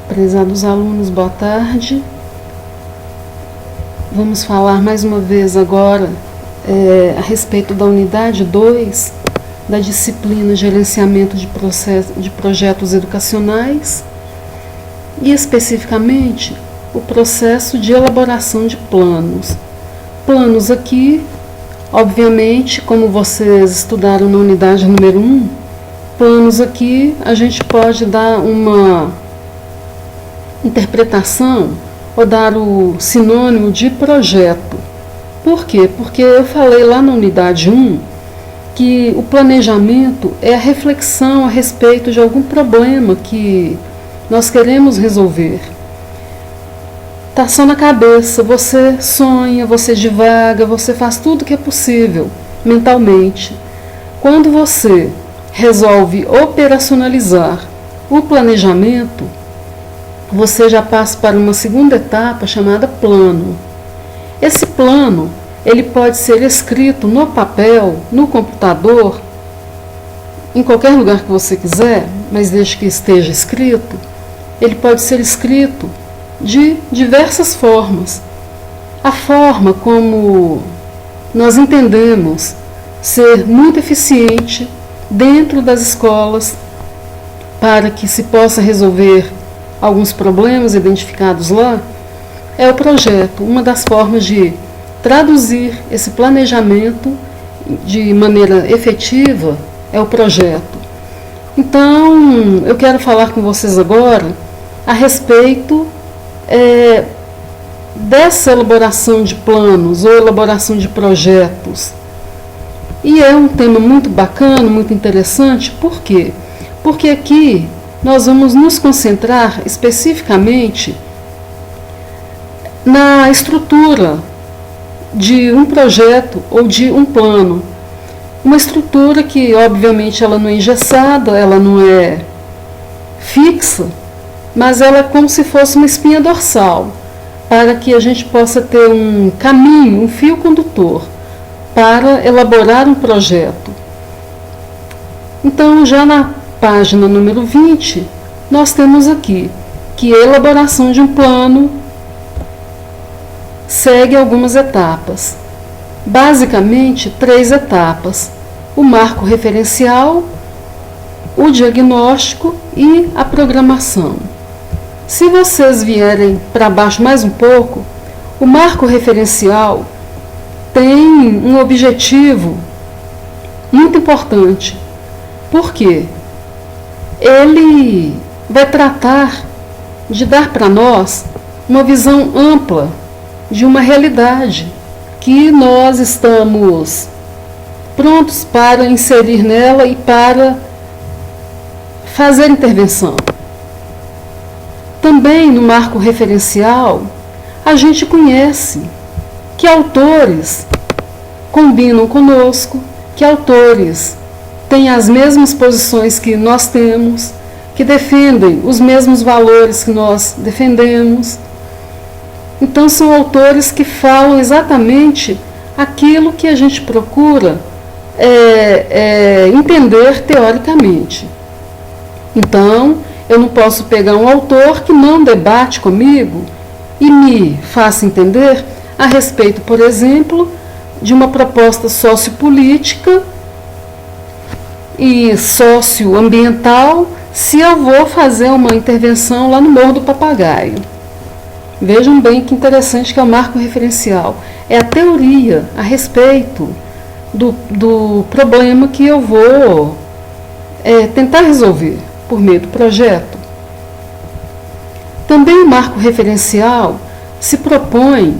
Prezados alunos, boa tarde. Vamos falar mais uma vez agora a respeito da unidade 2 da disciplina Gerenciamento de Projetos Educacionais e especificamente o processo de elaboração de planos. Planos aqui, obviamente, como vocês estudaram na unidade número 1, planos aqui a gente pode dar uma interpretação ou dar o sinônimo de projeto. Por quê? Porque eu falei lá na unidade 1 que o planejamento é a reflexão a respeito de algum problema que nós queremos resolver. Está só na cabeça, você sonha, você divaga, você faz tudo que é possível mentalmente. Quando você resolve operacionalizar o planejamento, você já passa para uma segunda etapa chamada plano. Esse plano, ele pode ser escrito no papel, no computador, em qualquer lugar que você quiser, mas desde que esteja escrito. Ele pode ser escrito de diversas formas. A forma como nós entendemos ser muito eficiente dentro das escolas para que se possa resolver alguns problemas identificados lá, é o projeto. Uma das formas de traduzir esse planejamento de maneira efetiva é o projeto. Então, eu quero falar com vocês agora a respeito dessa elaboração de planos ou elaboração de projetos. E é um tema muito bacana, muito interessante. Por quê? Porque aqui nós vamos nos concentrar especificamente na estrutura de um projeto ou de um plano. Uma estrutura que, obviamente, ela não é engessada, ela não é fixa, mas ela é como se fosse uma espinha dorsal, para que a gente possa ter um caminho, um fio condutor, para elaborar um projeto. Então, já na página número 20, nós temos aqui que a elaboração de um plano segue algumas etapas. Basicamente, 3 etapas: o marco referencial, o diagnóstico e a programação. Se vocês vierem para baixo mais um pouco, o marco referencial tem um objetivo muito importante. Por quê? Ele vai tratar de dar para nós uma visão ampla de uma realidade que nós estamos prontos para inserir nela e para fazer intervenção. Também no marco referencial, a gente conhece que autores combinam conosco, que autores têm as mesmas posições que nós temos, que defendem os mesmos valores que nós defendemos. Então, são autores que falam exatamente aquilo que a gente procura entender teoricamente. Então, eu não posso pegar um autor que não debate comigo e me faça entender a respeito, por exemplo, de uma proposta sociopolítica e socioambiental, se eu vou fazer uma intervenção lá no Morro do Papagaio. Vejam bem que interessante que é o marco referencial. É a teoria a respeito do problema que eu vou tentar resolver por meio do projeto. Também o marco referencial se propõe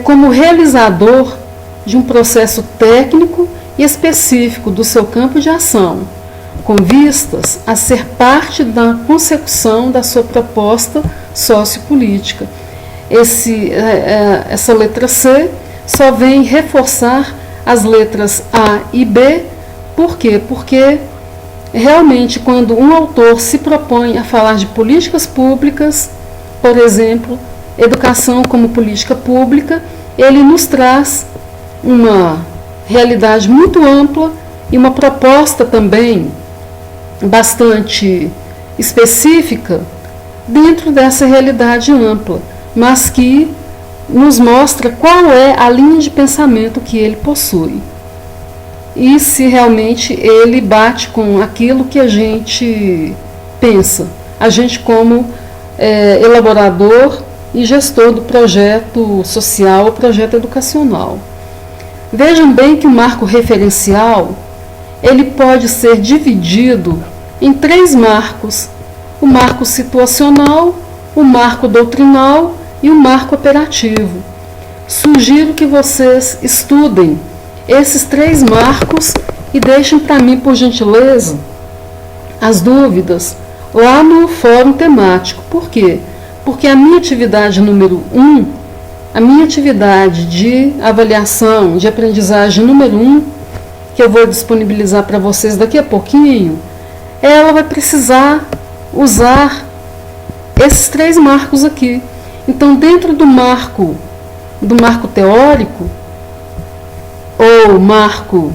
como realizador de um processo técnico e específico do seu campo de ação, com vistas a ser parte da consecução da sua proposta sociopolítica. Essa letra C só vem reforçar as letras A e B. Por quê? Porque realmente quando um autor se propõe a falar de políticas públicas, por exemplo, educação como política pública, ele nos traz uma realidade muito ampla e uma proposta também bastante específica dentro dessa realidade ampla, mas que nos mostra qual é a linha de pensamento que ele possui e se realmente ele bate com aquilo que a gente pensa, a gente como elaborador e gestor do projeto social ou projeto educacional. Vejam bem que o marco referencial ele pode ser dividido em 3 marcos: o marco situacional, o marco doutrinal e o marco operativo. Sugiro que vocês estudem esses 3 marcos e deixem para mim, por gentileza, as dúvidas lá no fórum temático. Por quê? Porque a minha atividade número 1, a minha atividade de avaliação, de aprendizagem número 1, que eu vou disponibilizar para vocês daqui a pouquinho, ela vai precisar usar esses 3 marcos aqui. Então, dentro do marco teórico, ou marco,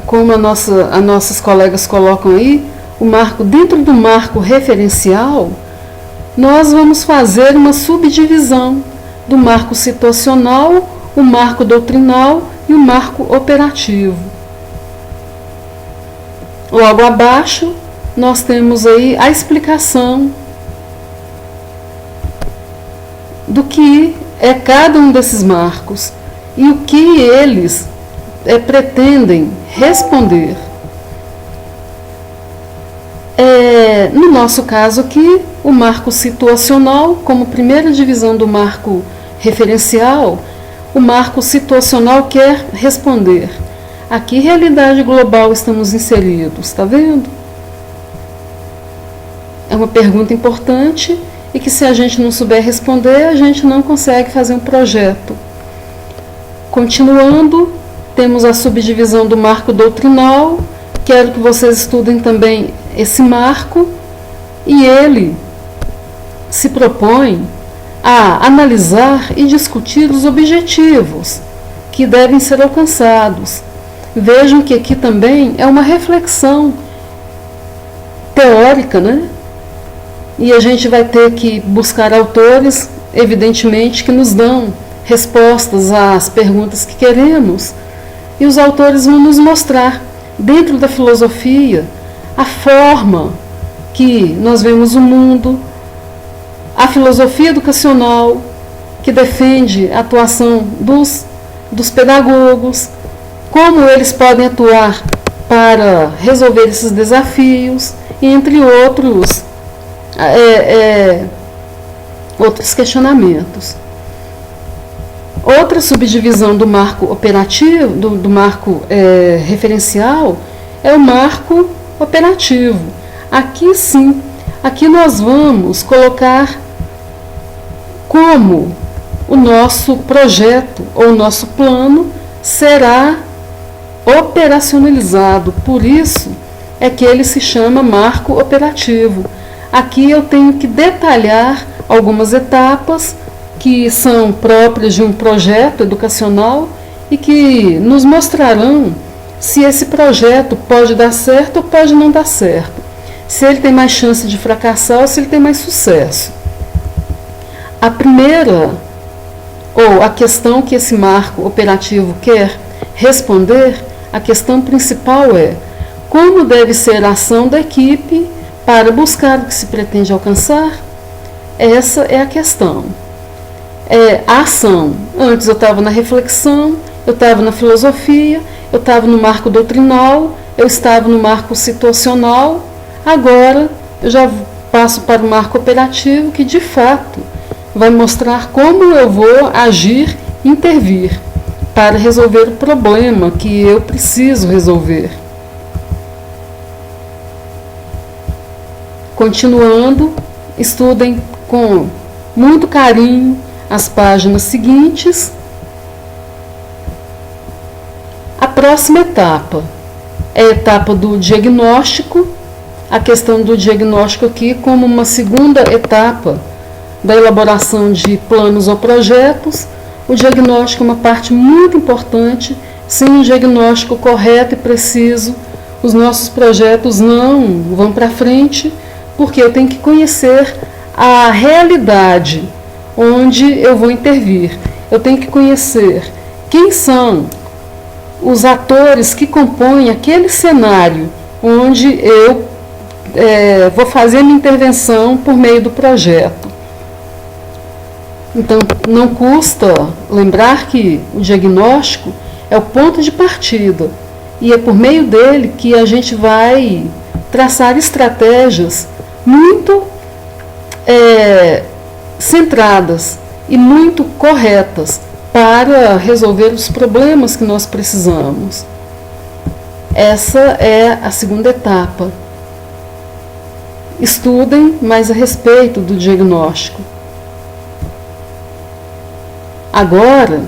como as nossas colegas colocam aí, dentro do marco referencial, nós vamos fazer uma subdivisão do marco situacional, o marco doutrinal e o marco operativo. Logo abaixo, nós temos aí a explicação do que é cada um desses marcos e o que eles pretendem responder. No nosso caso aqui, o marco situacional, como primeira divisão do marco referencial, o marco situacional quer responder: a que realidade global estamos inseridos? Está vendo? É uma pergunta importante e que, se a gente não souber responder, a gente não consegue fazer um projeto. Continuando, temos a subdivisão do marco doutrinal. Quero que vocês estudem também esse marco, e ele se propõe a analisar e discutir os objetivos que devem ser alcançados. Vejam que aqui também é uma reflexão teórica, né? E a gente vai ter que buscar autores, evidentemente, que nos dão respostas às perguntas que queremos. E os autores vão nos mostrar, dentro da filosofia, a forma que nós vemos o mundo, a filosofia educacional, que defende a atuação dos pedagogos, como eles podem atuar para resolver esses desafios, entre outros questionamentos. Outra subdivisão do marco operativo, do marco referencial, é o marco operativo. Aqui sim, aqui nós vamos colocar como o nosso projeto ou o nosso plano será operacionalizado. Por isso é que ele se chama marco operativo. Aqui eu tenho que detalhar algumas etapas que são próprias de um projeto educacional e que nos mostrarão se esse projeto pode dar certo ou pode não dar certo, se ele tem mais chance de fracassar ou se ele tem mais sucesso. A primeira, ou a questão que esse marco operativo quer responder, a questão principal é: como deve ser a ação da equipe para buscar o que se pretende alcançar? Essa é a questão. A ação. Antes eu estava na reflexão, eu estava na filosofia, eu estava no marco doutrinal, eu estava no marco situacional. Agora eu já passo para o marco operativo, que de fato vai mostrar como eu vou agir, intervir para resolver o problema que eu preciso resolver. Continuando, estudem com muito carinho as páginas seguintes. A próxima etapa é a etapa do diagnóstico, a questão do diagnóstico aqui como uma segunda etapa da elaboração de planos ou projetos. O diagnóstico é uma parte muito importante. Sem um diagnóstico correto e preciso, os nossos projetos não vão para frente, porque eu tenho que conhecer a realidade onde eu vou intervir. Eu tenho que conhecer quem são os atores que compõem aquele cenário onde eu vou fazer a minha intervenção por meio do projeto. Então, não custa lembrar que o diagnóstico é o ponto de partida e é por meio dele que a gente vai traçar estratégias muito centradas e muito corretas para resolver os problemas que nós precisamos. Essa é a segunda etapa. Estudem mais a respeito do diagnóstico. Agora,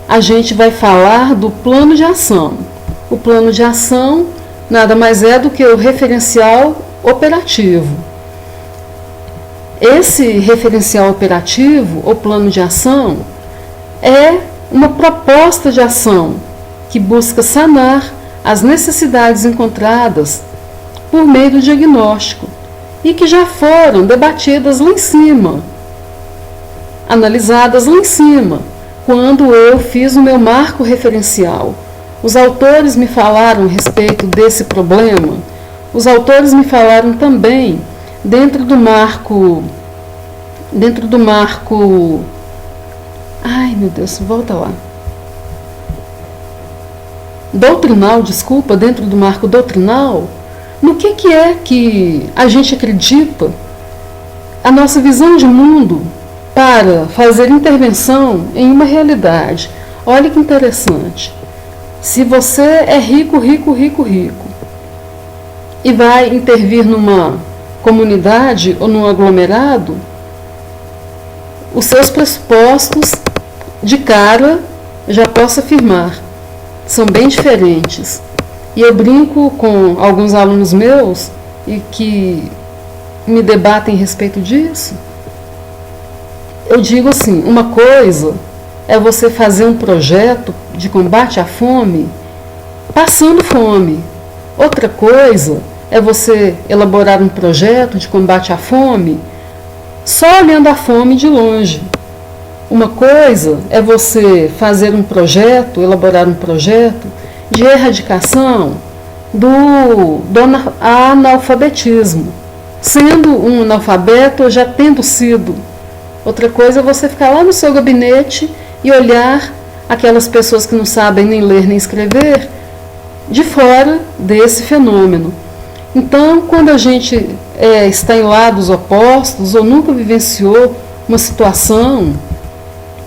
a gente vai falar do plano de ação. O plano de ação nada mais é do que o referencial operativo. Esse referencial operativo, ou plano de ação, é uma proposta de ação que busca sanar as necessidades encontradas por meio do diagnóstico e que já foram debatidas lá em cima, analisadas lá em cima, quando eu fiz o meu marco referencial. Os autores me falaram a respeito desse problema, os autores me falaram também dentro do marco, ai meu Deus, volta lá, doutrinal, desculpa, dentro do marco doutrinal, no que é que a gente acredita, a nossa visão de mundo para fazer intervenção em uma realidade. Olha que interessante. Se você é rico e vai intervir numa comunidade ou num aglomerado, os seus pressupostos de cara, já posso afirmar, são bem diferentes. E eu brinco com alguns alunos meus e que me debatem a respeito disso. Eu digo assim, uma coisa é você fazer um projeto de combate à fome passando fome. Outra coisa é você elaborar um projeto de combate à fome só olhando a fome de longe. Uma coisa é você fazer um projeto, elaborar um projeto de erradicação do analfabetismo, sendo um analfabeto ou já tendo sido. Outra coisa é você ficar lá no seu gabinete e olhar aquelas pessoas que não sabem nem ler nem escrever de fora desse fenômeno. Então, quando a gente está em lados opostos ou nunca vivenciou uma situação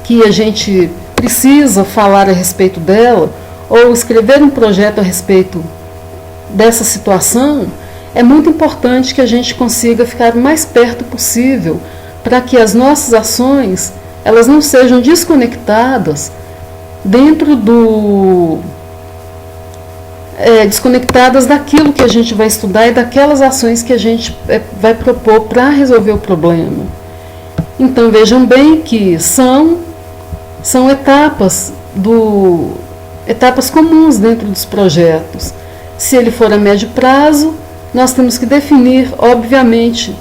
que a gente precisa falar a respeito dela ou escrever um projeto a respeito dessa situação, é muito importante que a gente consiga ficar o mais perto possível para que as nossas ações elas não sejam desconectadas desconectadas daquilo que a gente vai estudar e daquelas ações que a gente vai propor para resolver o problema. Então vejam bem que são etapas comuns dentro dos projetos. Se ele for a médio prazo, nós temos que definir, obviamente,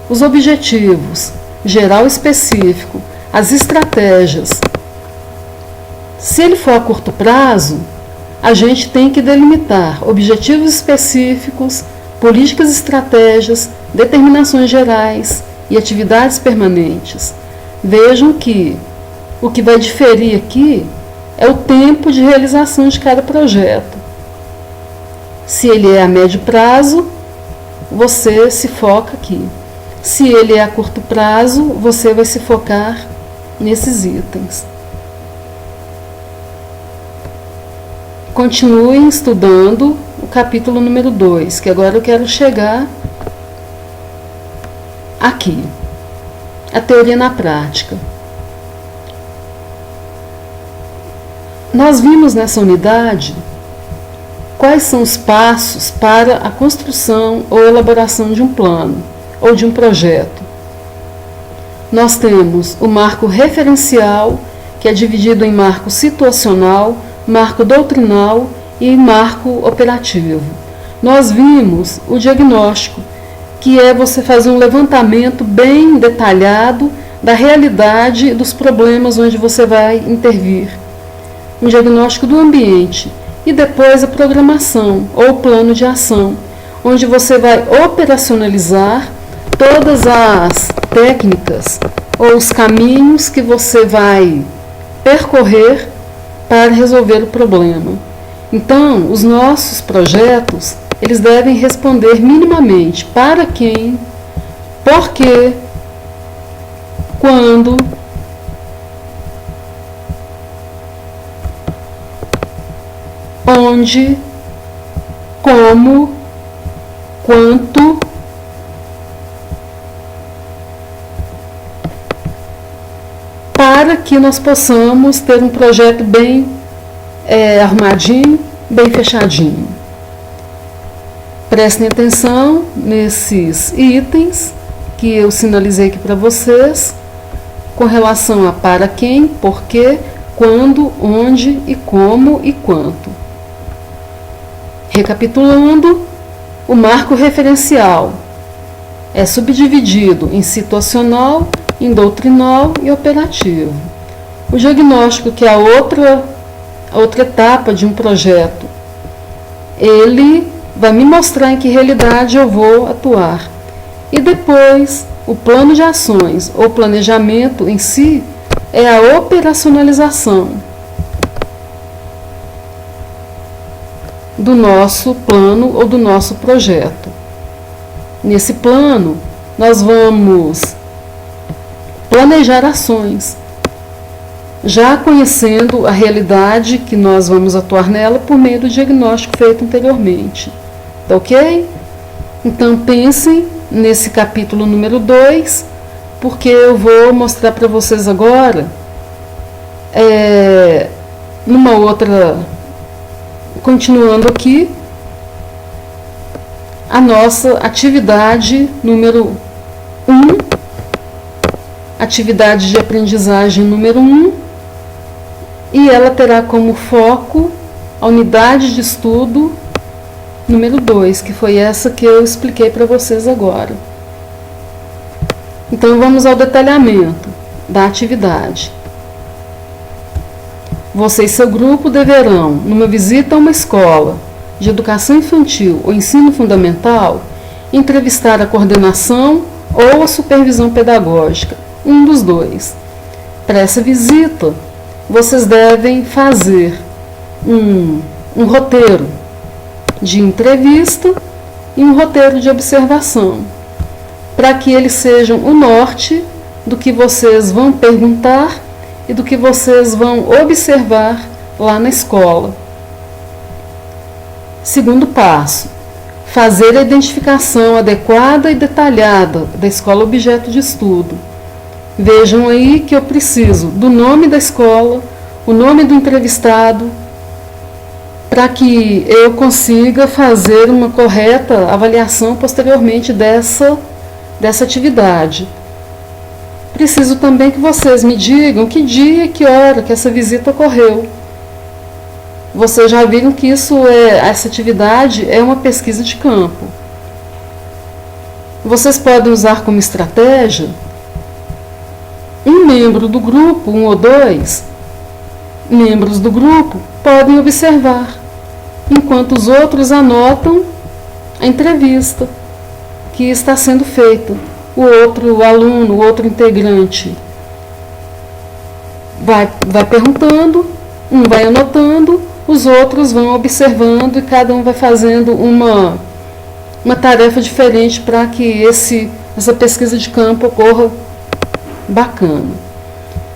os objetivos, geral e específico, as estratégias. Se ele for a curto prazo, a gente tem que delimitar objetivos específicos, políticas e estratégias, determinações gerais e atividades permanentes. Vejam que o que vai diferir aqui é o tempo de realização de cada projeto. Se ele é a médio prazo, você se foca aqui. Se ele é a curto prazo, você vai se focar nesses itens. Continuem estudando o capítulo número 2, que agora eu quero chegar aqui. A teoria na prática. Nós vimos nessa unidade quais são os passos para a construção ou elaboração de um plano ou de um projeto. Nós temos o marco referencial, que é dividido em marco situacional, marco doutrinal e marco operativo. nós vimos o diagnóstico, que é você fazer um levantamento bem detalhado da realidade dos problemas onde você vai intervir. Um diagnóstico do ambiente. E depois a programação ou plano de ação, onde você vai operacionalizar todas as técnicas ou os caminhos que você vai percorrer para resolver o problema. Então, os nossos projetos, eles devem responder minimamente para quem, por quê, quando, onde, como, quanto, para que nós possamos ter um projeto bem arrumadinho, bem fechadinho. Prestem atenção nesses itens que eu sinalizei aqui para vocês, com relação a para quem, por quê, quando, onde e como e quanto. Recapitulando, o marco referencial é subdividido em situacional, em doutrinal e operativo. O diagnóstico, que é a outra etapa de um projeto, ele vai me mostrar em que realidade eu vou atuar. E depois, o plano de ações ou planejamento em si é a operacionalização do nosso plano ou do nosso projeto. Nesse plano, nós vamos planejar ações, já conhecendo a realidade que nós vamos atuar nela por meio do diagnóstico feito anteriormente. Tá ok? Então pensem nesse capítulo número 2, porque eu vou mostrar para vocês agora, numa outra, continuando aqui, a nossa atividade número 1, atividade de aprendizagem número 1, e ela terá como foco a unidade de estudo número 2, que foi essa que eu expliquei para vocês agora. Então vamos ao detalhamento da atividade. Você e seu grupo deverão, numa visita a uma escola de educação infantil ou ensino fundamental, entrevistar a coordenação ou a supervisão pedagógica, um dos dois. Para essa visita, vocês devem fazer um roteiro de entrevista e um roteiro de observação, para que eles sejam o norte do que vocês vão perguntar e do que vocês vão observar lá na escola. Segundo passo, fazer a identificação adequada e detalhada da escola objeto de estudo. Vejam aí que eu preciso do nome da escola, o nome do entrevistado, para que eu consiga fazer uma correta avaliação posteriormente dessa atividade. Preciso também que vocês me digam que dia e que hora que essa visita ocorreu. Vocês já viram que essa atividade é uma pesquisa de campo. Vocês podem usar como estratégia um membro do grupo, um ou dois membros do grupo podem observar, enquanto os outros anotam a entrevista que está sendo feita. O outro aluno, o outro integrante vai perguntando, um vai anotando, os outros vão observando e cada um vai fazendo uma tarefa diferente para que essa pesquisa de campo ocorra bacana.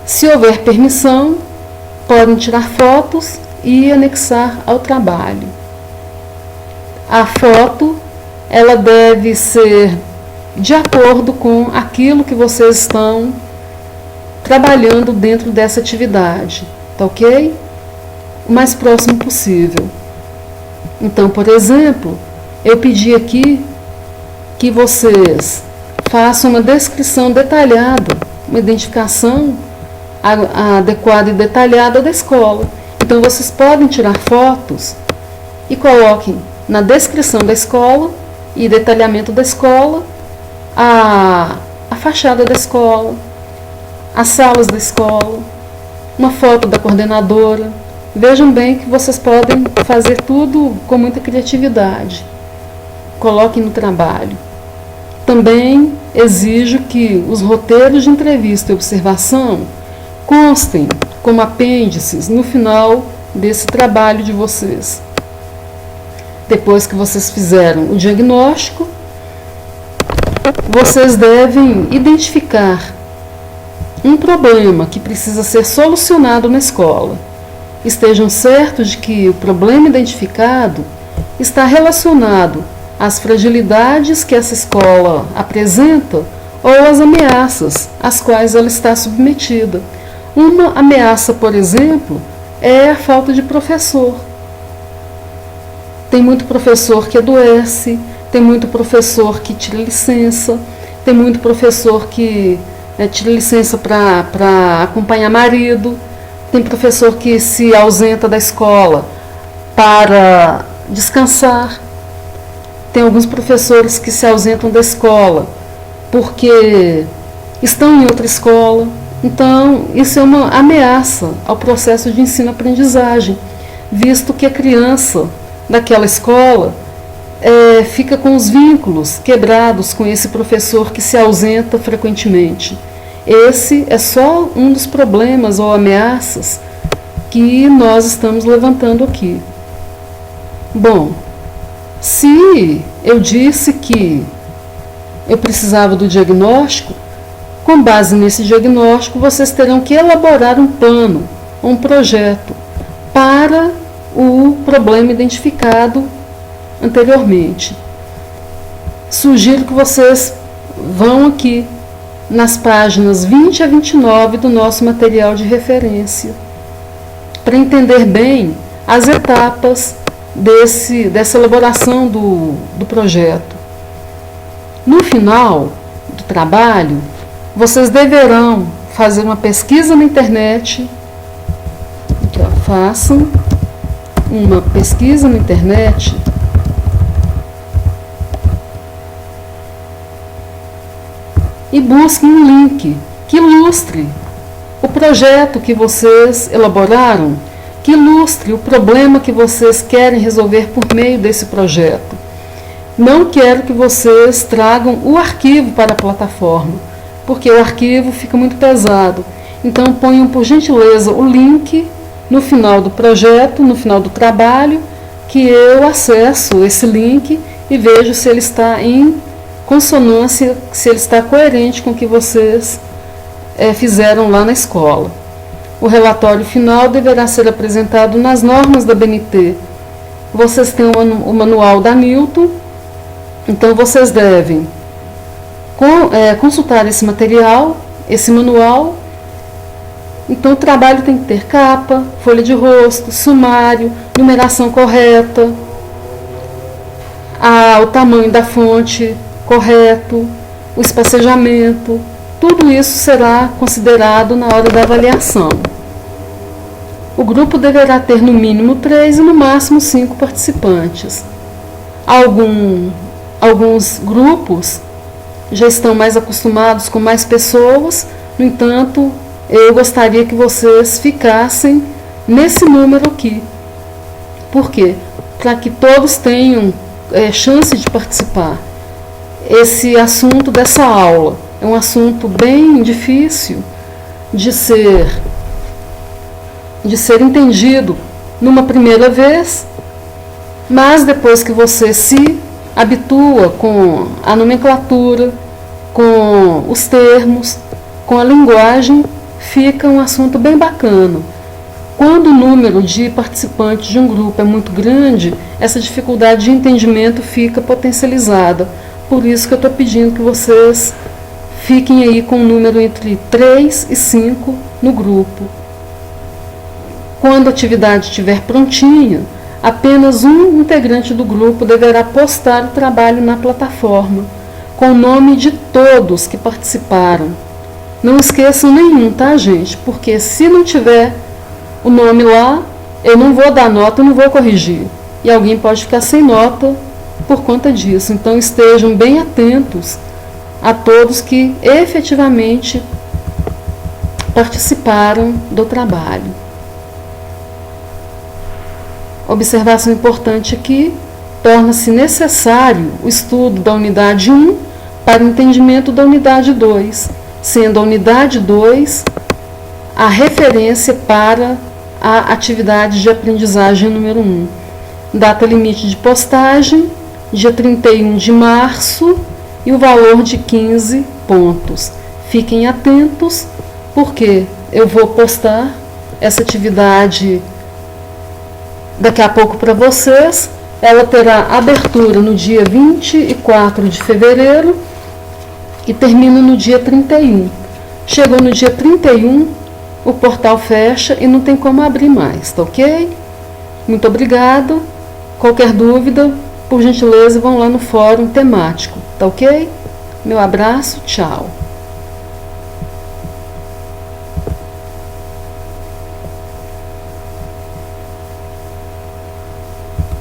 Se houver permissão, podem tirar fotos e anexar ao trabalho. A foto, ela deve ser de acordo com aquilo que vocês estão trabalhando dentro dessa atividade, tá ok? O mais próximo possível. Então, por exemplo, eu pedi aqui que vocês façam uma descrição detalhada, uma identificação adequada e detalhada da escola. Então, vocês podem tirar fotos e coloquem na descrição da escola e detalhamento da escola, a fachada da escola, as salas da escola, uma foto da coordenadora. Vejam bem que vocês podem fazer tudo com muita criatividade. Coloquem no trabalho. Também exijo que os roteiros de entrevista e observação constem como apêndices no final desse trabalho de vocês. Depois que vocês fizeram o diagnóstico, vocês devem identificar um problema que precisa ser solucionado na escola. Estejam certos de que o problema identificado está relacionado às fragilidades que essa escola apresenta ou às ameaças às quais ela está submetida. Uma ameaça, por exemplo, é a falta de professor. Tem muito professor que adoece, tem muito professor que tira licença, tem muito professor que tira licença para acompanhar marido, tem professor que se ausenta da escola para descansar, tem alguns professores que se ausentam da escola porque estão em outra escola. Então, isso é uma ameaça ao processo de ensino-aprendizagem, visto que a criança daquela escola fica com os vínculos quebrados com esse professor que se ausenta frequentemente. Esse é só um dos problemas ou ameaças que nós estamos levantando aqui. Bom, se eu disse que eu precisava do diagnóstico, com base nesse diagnóstico, vocês terão que elaborar um plano, um projeto para o problema identificado anteriormente. Sugiro que vocês vão aqui nas páginas 20 a 29 do nosso material de referência, para entender bem as etapas dessa elaboração do projeto. No final do trabalho, vocês deverão fazer uma pesquisa na internet. Aqui, ó, façam uma pesquisa na internet e busquem um link que ilustre o projeto que vocês elaboraram, que ilustre o problema que vocês querem resolver por meio desse projeto. Não quero que vocês tragam o arquivo para a plataforma, porque o arquivo fica muito pesado. Então ponham, por gentileza, o link no final do projeto, no final do trabalho, que eu acesso esse link e vejo se ele está em consonância, se ele está coerente com o que vocês fizeram lá na escola. O relatório final deverá ser apresentado nas normas da BNT. Vocês têm o manual da Newton, então vocês devem consultar esse material, esse manual. Então o trabalho tem que ter capa, folha de rosto, sumário, numeração correta, o tamanho da fonte correto, o espacejamento, tudo isso será considerado na hora da avaliação. O grupo deverá ter no mínimo 3 e no máximo 5 participantes. Alguns grupos já estão mais acostumados com mais pessoas, no entanto, eu gostaria que vocês ficassem nesse número aqui. Por quê? Para que todos tenham chance de participar. Esse assunto dessa aula é um assunto bem difícil de ser entendido numa primeira vez, mas depois que você se habitua com a nomenclatura, com os termos, com a linguagem, fica um assunto bem bacana. Quando o número de participantes de um grupo é muito grande, essa dificuldade de entendimento fica potencializada. Por isso que eu estou pedindo que vocês fiquem aí com um número entre 3 e 5 no grupo. Quando a atividade estiver prontinha, apenas um integrante do grupo deverá postar o trabalho na plataforma, com o nome de todos que participaram. Não esqueçam nenhum, tá, gente? Porque se não tiver o nome lá, eu não vou dar nota, eu não vou corrigir. e alguém pode ficar sem nota por conta disso. Então estejam bem atentos a todos que efetivamente participaram do trabalho. Observação importante aqui: torna-se necessário o estudo da unidade 1 para o entendimento da unidade 2, sendo a unidade 2 a referência para a atividade de aprendizagem número 1. Data limite de postagem, dia 31 de março, e o valor de 15 pontos. Fiquem atentos, porque eu vou postar essa atividade daqui a pouco para vocês. Ela terá abertura no dia 24 de fevereiro e termina no dia 31. Chegou no dia 31, o portal fecha e não tem como abrir mais, tá ok? Muito obrigado. Qualquer dúvida, por gentileza, vão lá no fórum temático, tá ok? Meu abraço, tchau.